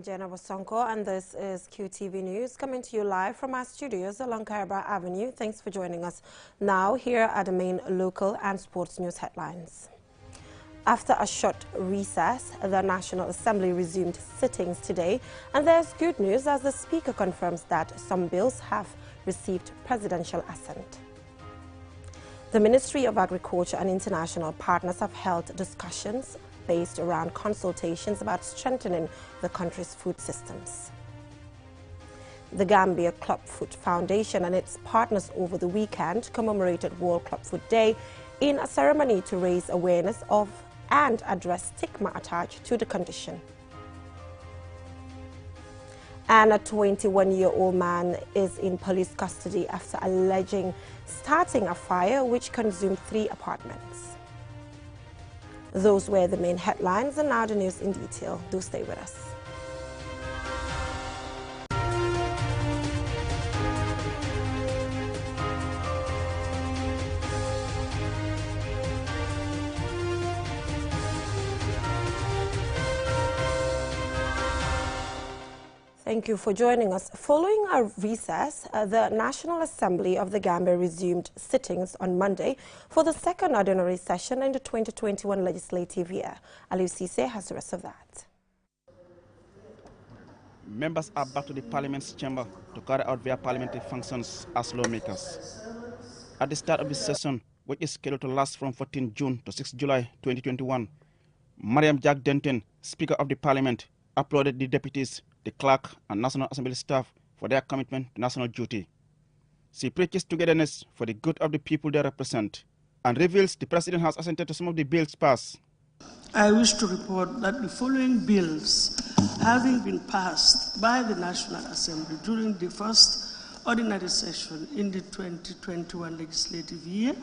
Jenna Wasonko, and this is QTV News, coming to you live from our studios along Caribou Avenue. Thanks for joining us. Now, here are the main local and sports news headlines. After a short recess, the National Assembly resumed sittings today, and there's good news as the Speaker confirms that some bills have received presidential assent. The Ministry of Agriculture and international partners have held discussions based around consultations about strengthening the country's food systems. The Gambia Clubfoot Foundation and its partners over the weekend commemorated World Clubfoot Day in a ceremony to raise awareness of and address stigma attached to the condition. And a 21-year-old man is in police custody after alleging starting a fire which consumed 3 apartments. Those were the main headlines, and now the news in detail. Do stay with us. Thank you for joining us. Following a recess, the National Assembly of the Gambia resumed sittings on Monday for the second ordinary session in the 2021 legislative year. Aliou Cisse has the rest of that. Members are back to the Parliament's chamber to carry out their parliamentary functions as lawmakers. At the start of the session, which is scheduled to last from 14 June to 6 July 2021, Mariam Jack Denton, Speaker of the Parliament, applauded the deputies, the clerk and National Assembly staff for their commitment to national duty. She preaches togetherness for the good of the people they represent and reveals the President has assented to some of the bills passed. I wish to report that the following bills, having been passed by the National Assembly during the first ordinary session in the 2021 legislative year,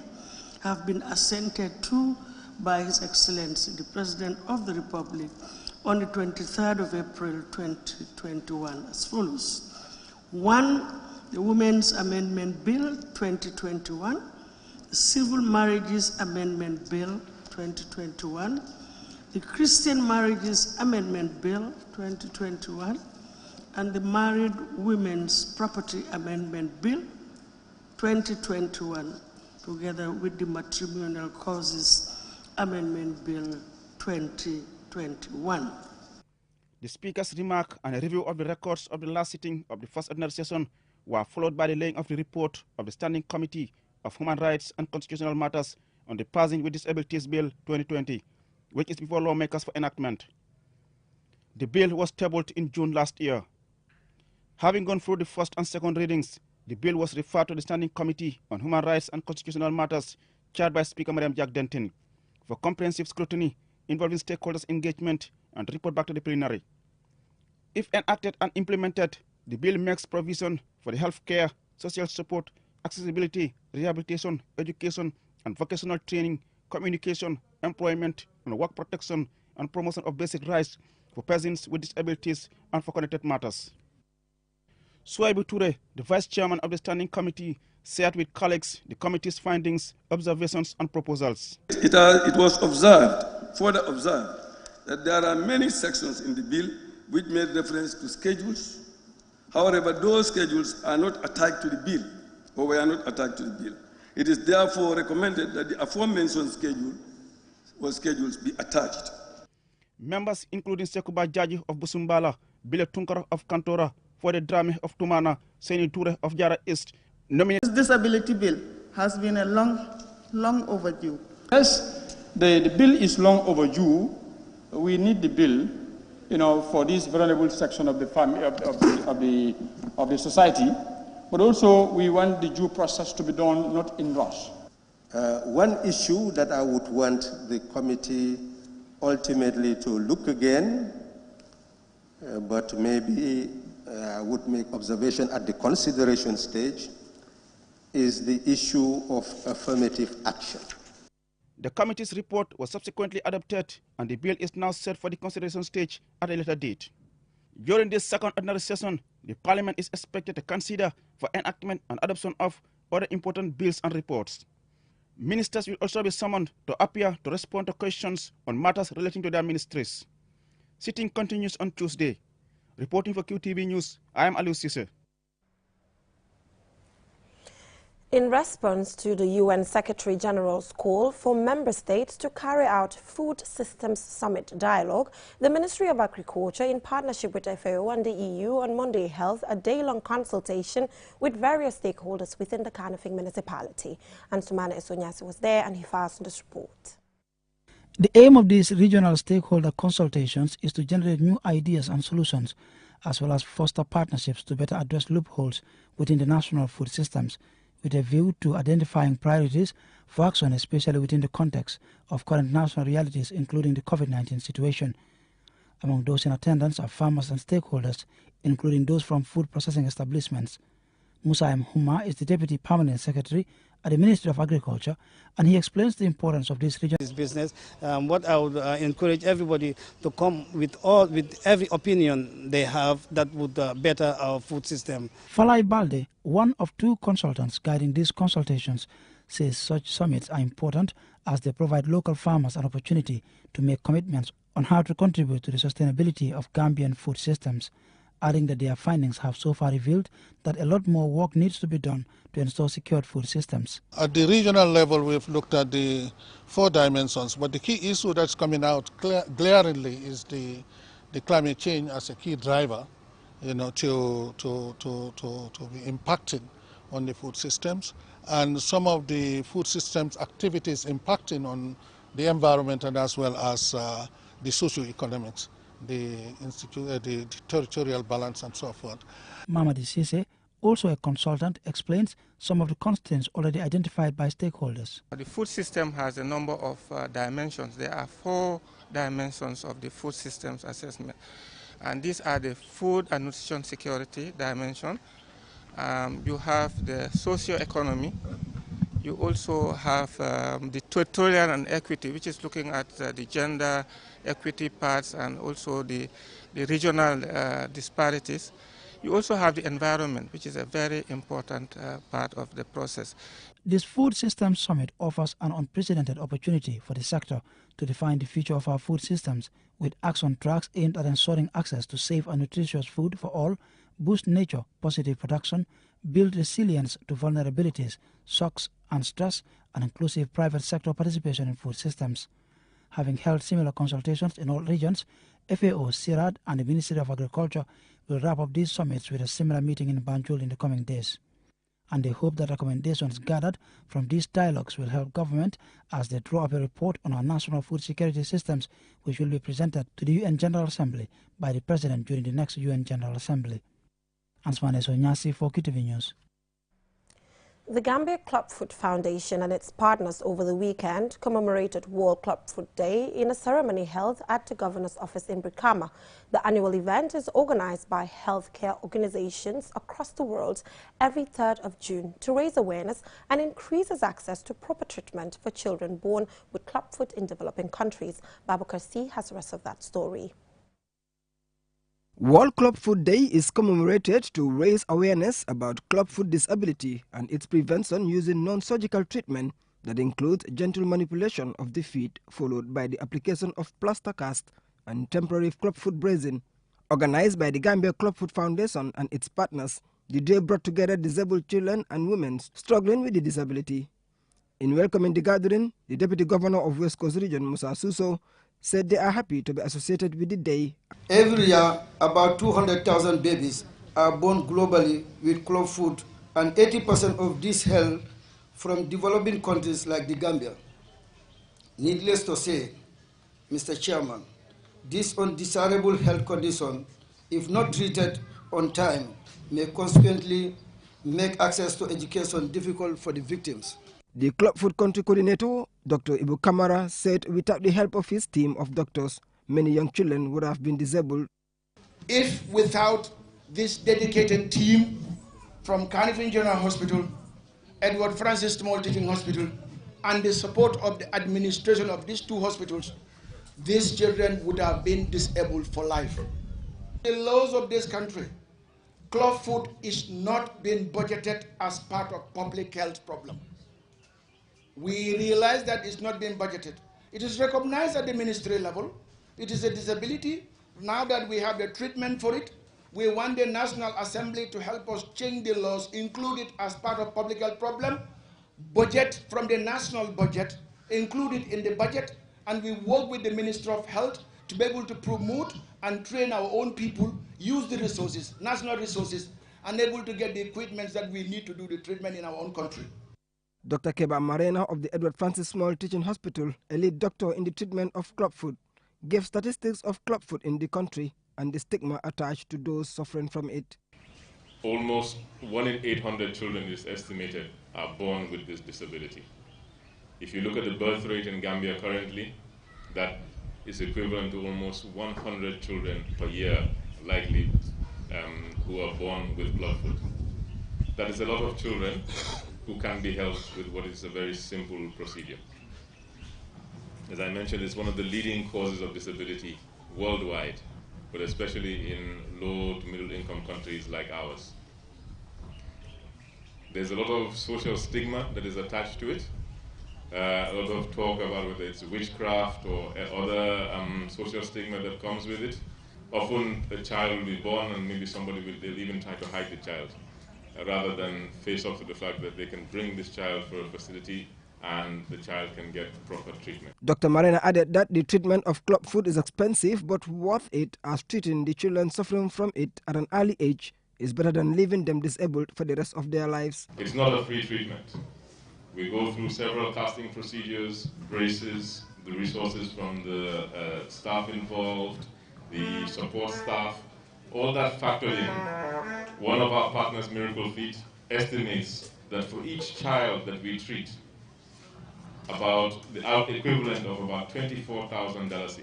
have been assented to by His Excellency, the President of the Republic, on the 23rd of April 2021 as follows. 1. The Women's Amendment Bill 2021, the Civil Marriages Amendment Bill 2021, the Christian Marriages Amendment Bill 2021, and the Married Women's Property Amendment Bill 2021, together with the Matrimonial Causes Amendment Bill 2021. The Speaker's remark and a review of the records of the last sitting of the first ordinary session were followed by the laying of the report of the Standing Committee of Human Rights and Constitutional Matters on the Persons with Disabilities Bill 2020, which is before lawmakers for enactment. The bill was tabled in June last year. Having gone through the first and second readings, the bill was referred to the Standing Committee on Human Rights and Constitutional Matters, chaired by Speaker Mariam Jack Denton, for comprehensive scrutiny involving stakeholders' engagement and report back to the plenary. If enacted and implemented, the bill makes provision for the health care, social support, accessibility, rehabilitation, education, and vocational training, communication, employment, and work protection, and promotion of basic rights for persons with disabilities and for connected matters. Suwaibu Ture, the Vice Chairman of the Standing Committee, shared with colleagues the committee's findings, observations, and proposals. It was further observed, that there are many sections in the bill which made reference to schedules. However, those schedules are not attached to the bill, or were not attached to the bill. It is therefore recommended that the aforementioned schedule or schedules be attached. Members including Sekuba Jaji of Busumbala, Bile Tunkara of Kantora, Fode Drame of Tumana, Seni Ture of Jara East, nominated. This disability bill has been a long overdue. Yes, the bill is long overdue. We need the bill, for this vulnerable section of the family of the society. But also, we want the due process to be done not in rush. One issue that I would want the committee ultimately to look again, but maybe I would make observation at the consideration stage, is the issue of affirmative action. The committee's report was subsequently adopted, and the bill is now set for the consideration stage at a later date. During this second ordinary session, the Parliament is expected to consider for enactment and adoption of other important bills and reports. Ministers will also be summoned to appear to respond to questions on matters relating to their ministries. Sitting continues on Tuesday. Reporting for QTV News, I am Aliou Cisse. In response to the UN Secretary General's call for member states to carry out Food Systems Summit dialogue, the Ministry of Agriculture, in partnership with FAO and the EU, on Monday held a day-long consultation with various stakeholders within the Kanifing municipality. And Sumana Esonyasi was there and he fastened this report. The aim of these regional stakeholder consultations is to generate new ideas and solutions, as well as foster partnerships to better address loopholes within the national food systems, with a view to identifying priorities for action, especially within the context of current national realities, including the COVID-19 situation. Among those in attendance are farmers and stakeholders, including those from food processing establishments. Musa M. Huma is the Deputy Permanent Secretary at the Ministry of Agriculture, and he explains the importance of this region. This business, what I would encourage everybody to come with every opinion they have that would better our food system. Falai Balde, one of two consultants guiding these consultations, says such summits are important as they provide local farmers an opportunity to make commitments on how to contribute to the sustainability of Gambian food systems, adding that their findings have so far revealed that a lot more work needs to be done to install secured food systems. At the regional level, we've looked at the 4 dimensions, but the key issue that's coming out glaringly is the climate change as a key driver, to be impacting on the food systems, and some of the food systems activities impacting on the environment and as well as the socio-economics. The territorial balance and so forth. Mamadi Sise, also a consultant, explains some of the constraints already identified by stakeholders. The food system has a number of dimensions. There are 4 dimensions of the food systems assessment, and these are the food and nutrition security dimension. You have the socio-economy. You also have the territorial and equity, which is looking at the gender equity parts and also the regional disparities. You also have the environment, which is a very important part of the process. This Food Systems Summit offers an unprecedented opportunity for the sector to define the future of our food systems with action tracks aimed at ensuring access to safe and nutritious food for all, boost nature positive production, build resilience to vulnerabilities, shocks and stress, and inclusive private sector participation in food systems. Having held similar consultations in all regions, FAO, CIRAD, and the Ministry of Agriculture will wrap up these summits with a similar meeting in Banjul in the coming days. And they hope that recommendations gathered from these dialogues will help government as they draw up a report on our national food security systems, which will be presented to the UN General Assembly by the President during the next UN General Assembly. Ansmane Sonyasi for QTV News. The Gambia Club Food Foundation and its partners over the weekend commemorated World Club Food Day in a ceremony held at the Governor's office in Brikama. The annual event is organized by healthcare organizations across the world every 3rd of June to raise awareness and increases access to proper treatment for children born with clubfoot in developing countries. Babakar C has the rest of that story. World Club Food Day is commemorated to raise awareness about clubfoot disability and its prevention using non-surgical treatment that includes gentle manipulation of the feet followed by the application of plaster cast and temporary clubfoot bracing. Organized by the Gambia Clubfoot Foundation and its partners, the day brought together disabled children and women struggling with the disability. In welcoming the gathering, the Deputy Governor of West Coast Region, Musa Suso, said they are happy to be associated with the day. Every year, about 200,000 babies are born globally with clubfoot, and 80% of these hail from developing countries like the Gambia. Needless to say, Mr. Chairman, this undesirable health condition, if not treated on time, may consequently make access to education difficult for the victims. The Clubfoot Country Coordinator, Dr. Ibu Kamara, said without the help of his team of doctors, many young children would have been disabled. If without this dedicated team from Kanifing General Hospital, Edward Francis Small Teaching Hospital, and the support of the administration of these 2 hospitals, these children would have been disabled for life. The laws of this country, clubfoot is not being budgeted as part of public health problem. We realize that it's not being budgeted. It is recognized at the ministry level. It is a disability. Now that we have the treatment for it, We want the National Assembly to help us change the laws, include it as part of public health problem, budget from the national budget, include it in the budget, and we work with the Minister of Health to be able to promote and train our own people, use the resources, national resources, and able to get the equipment that we need to do the treatment in our own country. Dr. Keba Marena of the Edward Francis Small Teaching Hospital, a lead doctor in the treatment of clubfoot, gave statistics of clubfoot in the country and the stigma attached to those suffering from it. Almost 1 in 800 children is estimated are born with this disability. If you look at the birth rate in Gambia currently, that is equivalent to almost 100 children per year likely who are born with clubfoot. That is a lot of children who can be helped with what is a very simple procedure. As I mentioned, it's one of the leading causes of disability worldwide, but especially in low to middle income countries like ours. There's a lot of social stigma that is attached to it. A lot of talk about whether it's witchcraft or other social stigma that comes with it. Often a child will be born and maybe they'll even try to hide the child, rather than face up to the fact that they can bring this child for a facility and the child can get proper treatment. Dr. Marena added that the treatment of clubfoot is expensive but worth it, as treating the children suffering from it at an early age is better than leaving them disabled for the rest of their lives. It's not a free treatment. We go through several casting procedures, braces, the resources from the staff involved, the support staff, all that factored in. One of our partners, Miracle Feet, estimates that for each child that we treat, about the equivalent of about $24,000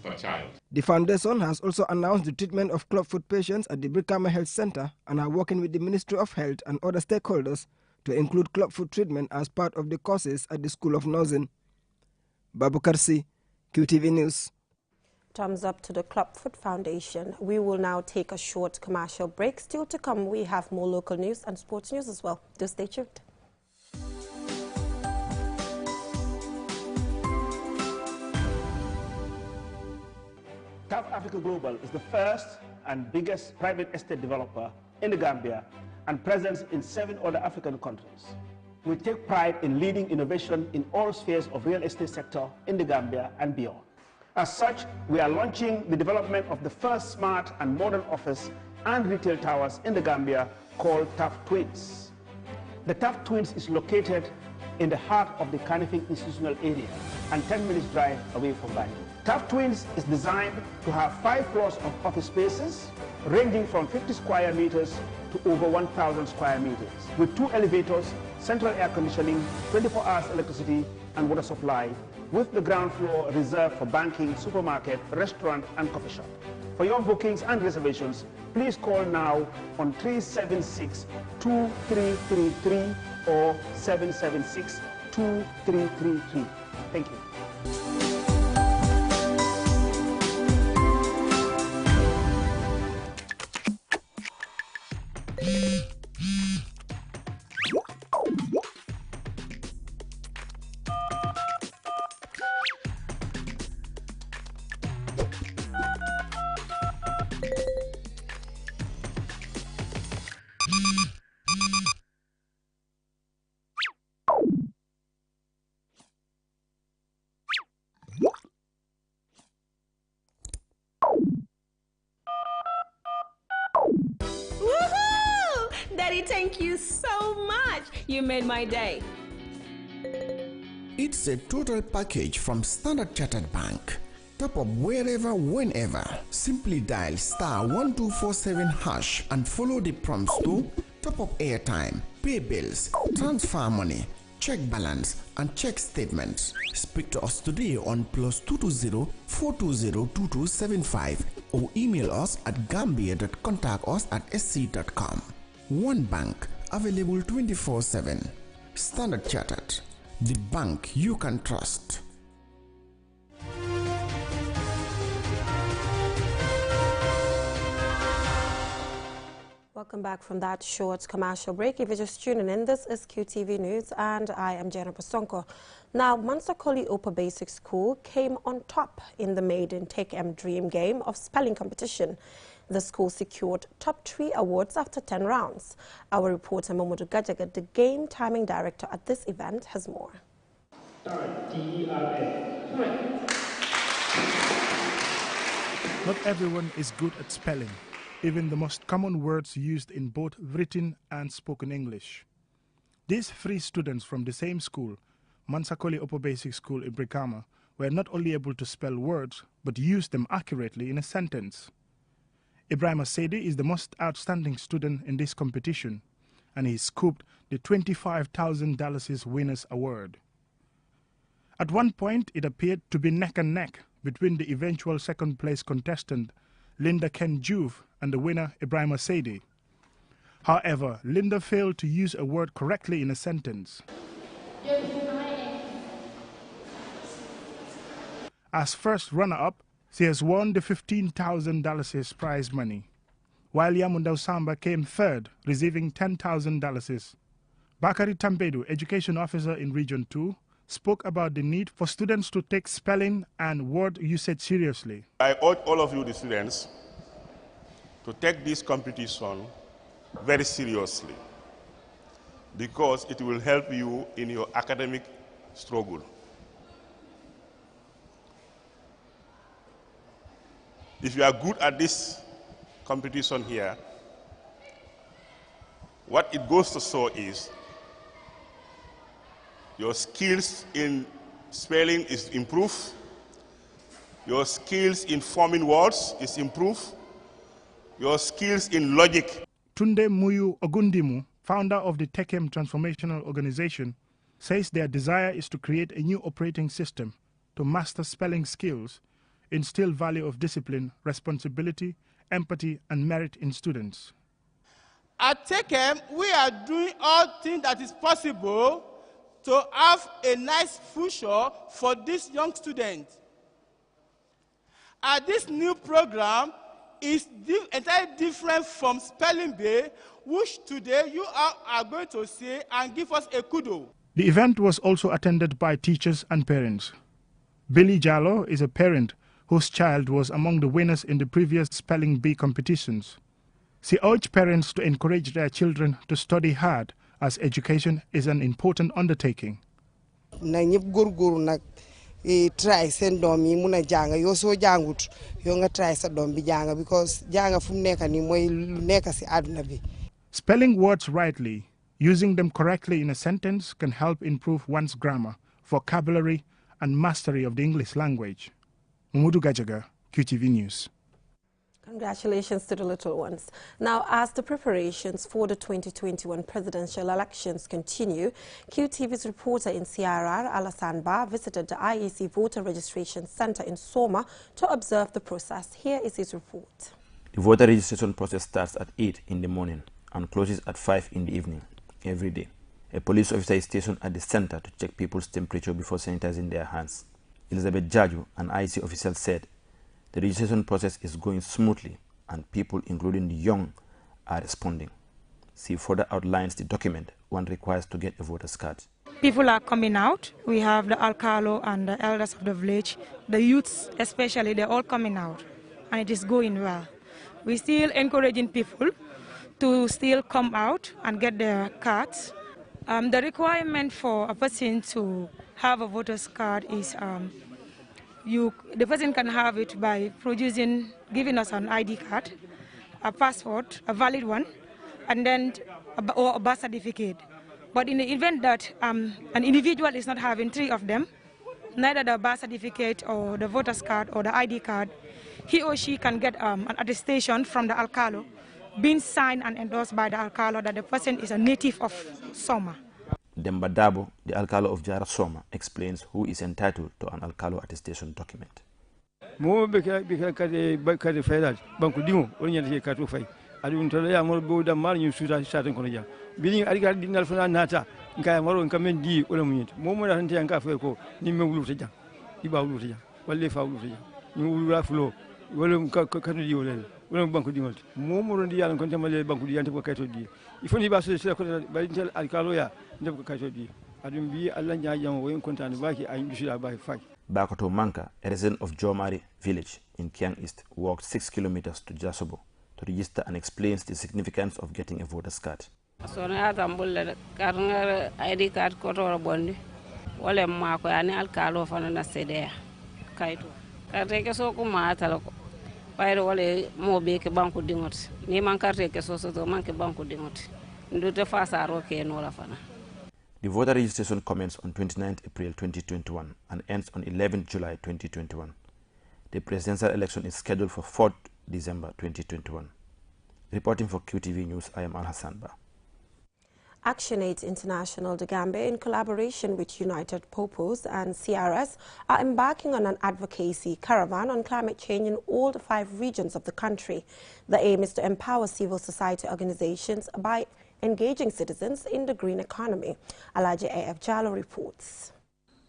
per child. The foundation has also announced the treatment of clubfoot patients at the Brikama Health Center and are working with the Ministry of Health and other stakeholders to include clubfoot treatment as part of the courses at the School of Nursing. Babu Karsi, QTV News. Thumbs up to the Clubfoot Foundation. We will now take a short commercial break. Still to come, we have more local news and sports news as well. Do stay tuned. TAF Africa Global is the first and biggest private estate developer in the Gambia and present in 7 other African countries. We take pride in leading innovation in all spheres of real estate sector in the Gambia and beyond. As such, we are launching the development of the first smart and modern office and retail towers in the Gambia called TAF Twins. The TAF Twins is located in the heart of the Kanifing institutional area and 10 minutes drive away from Banjul. TAF Twins is designed to have 5 floors of office spaces ranging from 50 square meters to over 1,000 square meters with 2 elevators, central air conditioning, 24 hours electricity and water supply, with the ground floor reserved for banking, supermarket, restaurant and coffee shop. For your bookings and reservations, please call now on 376-2333 or 776-2333. Thank you. Daddy, thank you so much. You made my day. It's a total package from Standard Chartered Bank. Top up wherever, whenever. Simply dial *1247# and follow the prompts to top up airtime, pay bills, transfer money, check balance, and check statements. Speak to us today on +220 420 2275 or email us at gambia.contactus@sc.com. One bank, available 24/7. Standard Chartered, the bank you can trust. Welcome back from that short commercial break. If you're just tuning in, this is QTV News and I am Jennifer Sonko. Now, Mansakoli Upper Basic School came on top in the maiden Take M Dream game of spelling competition. The school secured top 3 awards after 10 rounds. Our reporter Momodu Gajaga, the game timing director at this event, has more. Not everyone is good at spelling, even the most common words used in both written and spoken English. These 3 students from the same school, Mansakoli Upper Basic School in Brikama, were not only able to spell words, but use them accurately in a sentence. Ibrahim Asedi is the most outstanding student in this competition, and he scooped the $25,000 Winners Award. At one point, it appeared to be neck and neck between the eventual second-place contestant, Linda Ken Juve, and the winner, Ibrahim Asedi. However, Linda failed to use a word correctly in a sentence. As first runner-up, she has won the $15,000 prize money, while Yamundao Samba came third, receiving $10,000. Bakari Tambedu, Education Officer in Region 2, spoke about the need for students to take spelling and word usage seriously. I urge all of you, the students, to take this competition very seriously, because it will help you in your academic struggle. If you are good at this competition here, what it goes to show is your skills in spelling is improved, your skills in forming words is improved, your skills in logic. Tunde Muyu Ogundimu, founder of the Tekem Transformational Organization, says their desire is to create a new operating system to master spelling skills, instill value of discipline, responsibility, empathy, and merit in students. At Tekem, we are doing all things that is possible to have a nice future for this young student. And this new program is entirely different from Spelling Bee, which today you are going to see and give us a kudo. The event was also attended by teachers and parents. Billy Jallo is a parent whose child was among the winners in the previous Spelling Bee competitions. She urged parents to encourage their children to study hard, as education is an important undertaking. Try send doom yi muna janga yo so jangut yo nga try sa doom bi janga because janga fu nekk ni moy lu nekk ci aduna bi. Spelling words rightly, using them correctly in a sentence can help improve one's grammar, vocabulary, and mastery of the English language. Mumudu Gajaga, QTV News. Congratulations to the little ones. Now, as the preparations for the 2021 presidential elections continue, QTV's reporter in CRR, Alassane Ba, visited the IEC Voter Registration Center in Soma to observe the process. Here is his report. The voter registration process starts at 8 in the morning and closes at 5 in the evening every day. A police officer is stationed at the center to check people's temperature before sanitizing their hands. Elizabeth Jaju, an IEC official, said the registration process is going smoothly and people, including the young, are responding. She further outlines the document one requires to get a voter's card. People are coming out. We have the Alcalo and the elders of the village, the youths especially, they're all coming out, and it is going well. We're still encouraging people to still come out and get their cards. The requirement for a person to have a voter's card is the person can have it by giving us an ID card, a passport, a valid one, and then or a birth certificate. But in the event that an individual is not having 3 of them, neither the birth certificate or the voter's card or the ID card, he or she can get an attestation from the Alcalo, being signed and endorsed by the Alcalo that the person is a native of Soma. Demba Dabo, the Alcalo of Jara Soma, explains who is entitled to an Alcalo attestation document. Mo kadi fayda banku dimo on nyande ka to fay adu to ya mo bo da mar ñu suta satan ko ja bi ari ka dinal fana nata nka maro nka men di o mo nyit mo mo da tan nka fay ko ni me wulu ta ja di ba wulu ta ja walle fa wulu ta ja ñu wulu la fulo wala ka di wala wala banku dimo mo mo ron di yalla ko tamale banku di yante ko kayto di il faut ni ba so ko ba intel alkalo ya ndem ko kayto di adum bi Allah nyaajam wo en kontane baki ay bisila baki fay. Bakoto Manka, a resident of Jomari village in Kiang East, walked 6 kilometers to Jasobo to register and explains the significance of getting a voter's card. So na tambulle karnga ID card ko to bondi wala ma ko ani alkalo fana na sedea kayto karte ke so ko ma talako bayro wala mo be ke banko dingot ni man karte ke so to man ke banko dingot ndute fasa ro ke no la fana. The voter registration commences on 29th April 2021 and ends on 11th July 2021. The presidential election is scheduled for 4th December 2021. Reporting for QTV News, I am Al Hassan Ba. Action Aid International The Gambia, in collaboration with United Purpose and CRS, are embarking on an advocacy caravan on climate change in all the 5 regions of the country. The aim is to empower civil society organizations by engaging citizens in the green economy. Alaji A.F. Jallo reports.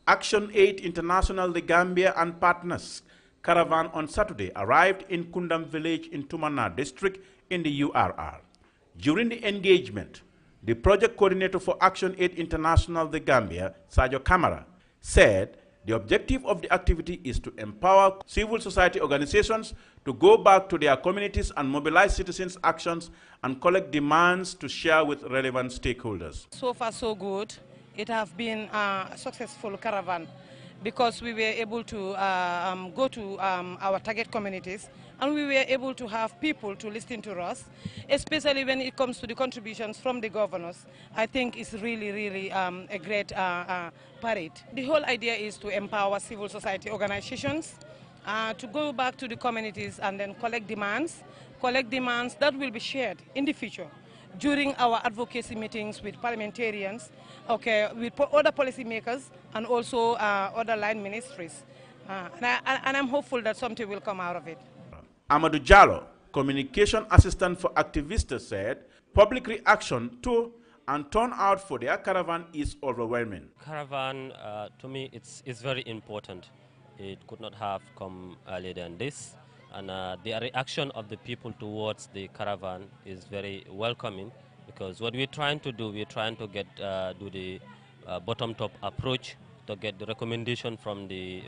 Action Aid International The Gambia and partners caravan on Saturday arrived in Kundam village in Tumana district in the URR. During the engagement, the project coordinator for Action Aid International The Gambia, Sajo Kamara, said the objective of the activity is to empower civil society organizations to go back to their communities and mobilize citizens' actions and collect demands to share with relevant stakeholders. So far, so good. It has been a successful caravan because we were able to go to our target communities, and we were able to have people to listen to us, especially when it comes to the contributions from the governors. I think it's really a great parade. The whole idea is to empower civil society organizations to go back to the communities and then collect demands that will be shared in the future during our advocacy meetings with parliamentarians, with other policymakers and also other line ministries. And I'm hopeful that something will come out of it. Amadou Jallo, communication assistant for activists, said public reaction to and turnout for their caravan is overwhelming. Caravan, to me, it's very important. It could not have come earlier than this. And the reaction of the people towards the caravan is very welcoming, because what we're trying to do, we're trying to get do the bottom-top approach to get the recommendation from the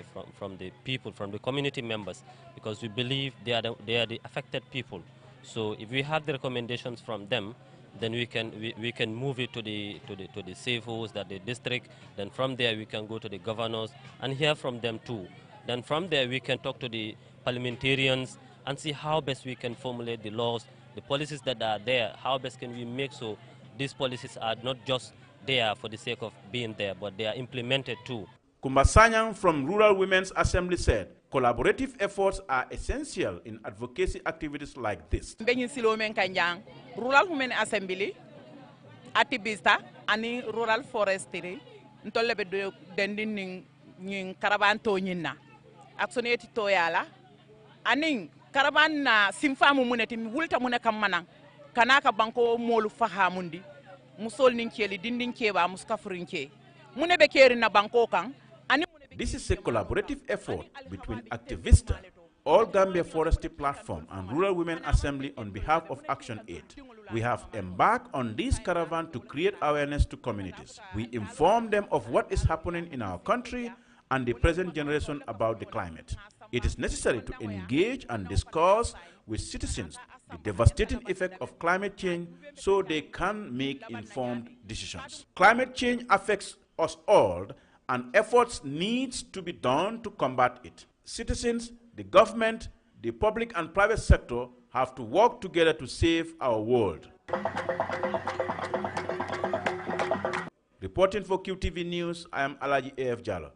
people, from the community members, because we believe they are the affected people. So if we have the recommendations from them, then we can move it to the CFOs, that the district. Then from there we can go to the governors and hear from them too. Then from there we can talk to the parliamentarians and see how best we can formulate the laws, the policies that are there. How best can we make so these policies are not just there for the sake of being there, but they are implemented too. Kumba Sanyang from Rural Women's Assembly said collaborative efforts are essential in advocacy activities like this. Rural Women Assembly, Atibista, and Rural Forestry, Ntolebe Dendin Caravan Tonina, Axonate Toyala, Aning Caravan Simfamu Munetim, Wulta Munakamana, Kanaka Banko Molu Fahamundi, Musol Ninkeli, Dindin Keva, Muskafurinke, Munebekeri na Bankokang. This is a collaborative effort between Activista, All Gambia Forestry Platform, and Rural Women Assembly on behalf of Action Aid. We have embarked on this caravan to create awareness to communities. We inform them of what is happening in our country and the present generation about the climate. It is necessary to engage and discuss with citizens the devastating effect of climate change so they can make informed decisions. Climate change affects us all, and efforts needs to be done to combat it. Citizens, the government, the public and private sector have to work together to save our world. Reporting for QTV News, I am Alaji A.F. Jallo.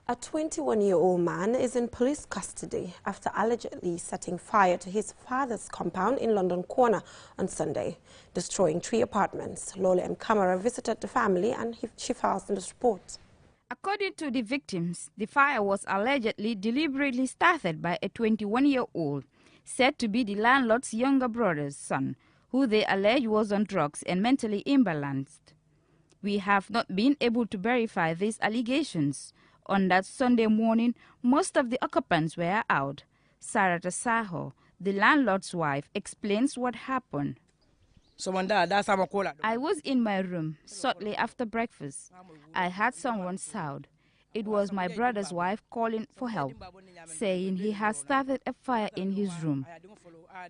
A 21-year-old man is in police custody after allegedly setting fire to his father's compound in London Corner on Sunday, destroying 3 apartments. Lola M. Kamara visited the family and she files in the report. According to the victims, the fire was allegedly deliberately started by a 21-year-old, said to be the landlord's younger brother's son, who they allege was on drugs and mentally imbalanced. We have not been able to verify these allegations. On that Sunday morning, most of the occupants were out. Sarah Tasaho, the landlord's wife, explains what happened. I was in my room shortly after breakfast. I heard someone shout. it was my brother's wife calling for help, saying he had started a fire in his room.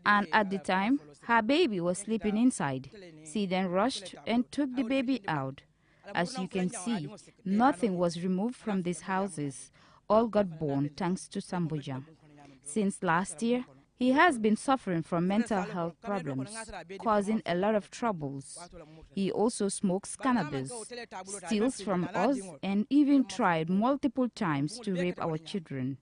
And at the time, her baby was sleeping inside. She then rushed and took the baby out. As you can see, nothing was removed from these houses. All got burned thanks to Sambojang. Since last year, he has been suffering from mental health problems, causing a lot of troubles. He also smokes cannabis, steals from us, and even tried multiple times to rape our children.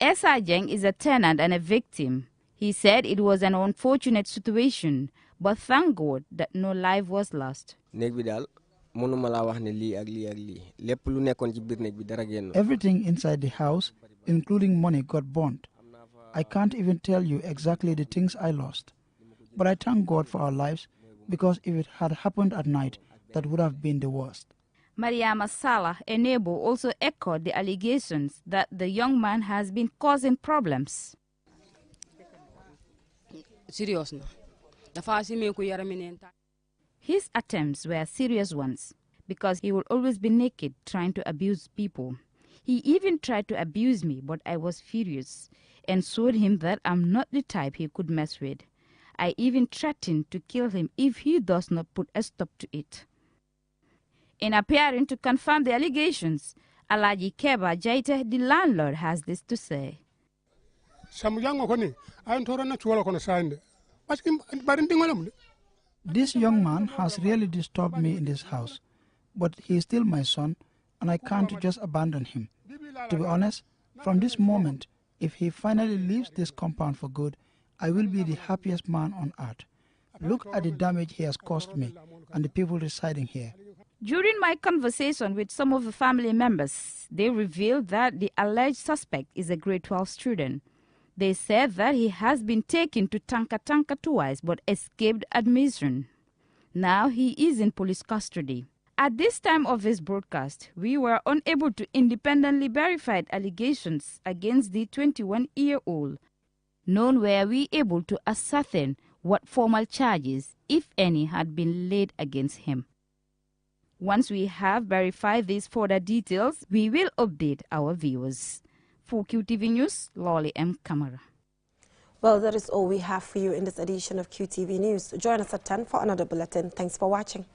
Esa Jeng is a tenant and a victim. He said it was an unfortunate situation, but thank God that no life was lost. Everything inside the house, including money, got burnt. I can't even tell you exactly the things I lost. But I thank God for our lives, because if it had happened at night, that would have been the worst. Mariama Salah, a neighbor, also echoed the allegations that the young man has been causing problems. His attempts were serious ones, because he would always be naked trying to abuse people. He even tried to abuse me, but I was furious and showed him that I'm not the type he could mess with. I even threatened to kill him if he does not put a stop to it. In appearing to confirm the allegations, Alaji Keba Jaite, the landlord, has this to say. This young man has really disturbed me in this house, but he is still my son, and I can't just abandon him. To be honest, from this moment, if he finally leaves this compound for good, I will be the happiest man on earth. Look at the damage he has caused me and the people residing here. During my conversation with some of the family members, they revealed that the alleged suspect is a grade 12 student. They said that he has been taken to Tanka twice but escaped admission. Now he is in police custody. At this time of this broadcast, we were unable to independently verify allegations against the 21-year-old, nor were we able to ascertain what formal charges, if any, had been laid against him. Once we have verified these further details, we will update our viewers. For QTV News, Lolly M. Kamara. Well, that is all we have for you in this edition of QTV News. Join us at 10 for another bulletin. Thanks for watching.